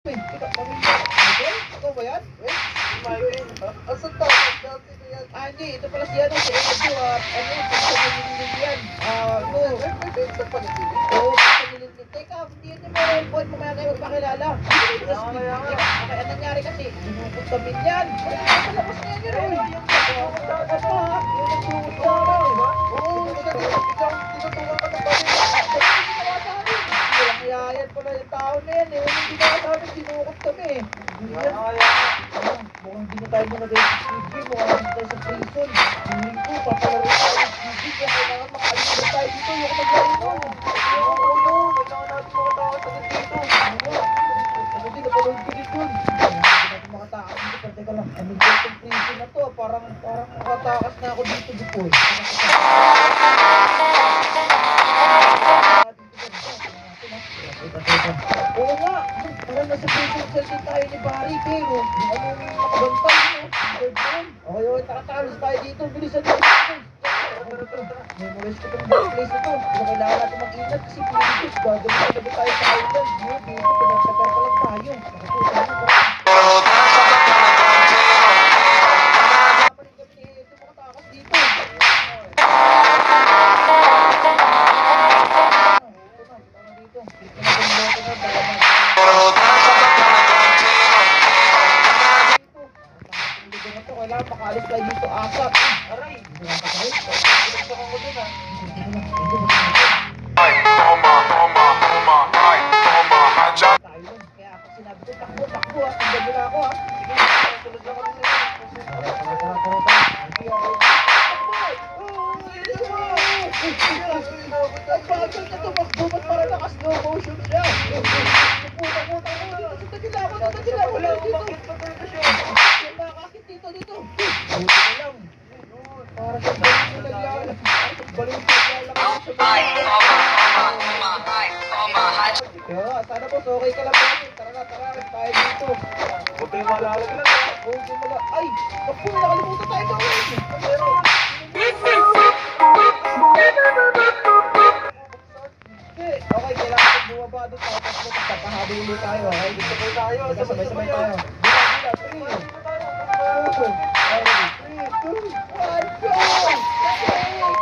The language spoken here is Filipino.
Ikaw, Michael? Ikaw ba yan? Michael? Asan tayo? Hindi. Ito pala si ano, si Edo. Ano, sa nililin yan. Ito. Sa panililin? Oo, sa panililin. Teka, hindi yun yung mga boy. Mamaya kayo magpakilala. Okay, anong nangyari kasi? Sinukot kami yan. Sa labas na yan yun. Yung sinukot ka pa. Yung sinukot ka pa. Oo, tinutuwa ka na ba? Walang pala yung tao na yan eh. Hindi na sabi, sinukot kami eh. Mukhang hindi na tayo muna dahil sa CG. Mukhang hindi tayo sa prison. Hiling ko, papalaro tayo sa CG. Kaya kailangan makaalis na tayo dito. Yung maglaro mo. Kailangan natin makatakas agad dito. Ako din, napanood ko dito. Hindi natin makatakas dito. Teka lang, ano ba itong prison na to? Parang makatakas na ako dito before. Oo nga, parang nasa prison cell din tayo ni Barry, pero yung anong nakabantay mo, third man. Okay, nakatalos tayo dito, bilisan mo. Memorize ko itong place na to. Pero kailangan natin mag-ingat kasi Pilipinas, gagawin na tayo sa island. Dito, pinagpapar pa lang tayo. Kailangan makaalis tayo dito asap. Aray! Kaya ako sinabi ko, takbo ha. Tingnan mo na ako ha. Sige, tulad lang kami sa'yo. Ang bagal na tumakbo, ba't para naka-slow motion siya? Wala akong bakit pa talaga siya. Nakakakit dito. Buti na lang. Para sa balik na naglalak. Balik na naglalak ako sa balik. Kaya sana boss, okay ka lang po. Tara na, tayo dito. Huwag kayo malalag lang ha. Huwag kayo malalag. Ay! Naku, nakalimutan tayo gawin. Okay, kailangan kong bumaba doon. Tapos magpapahabol ulit tayo. Okay, gusto ko tayo. Sabay-sabay tayo. Bila, 3, 2, 1, go!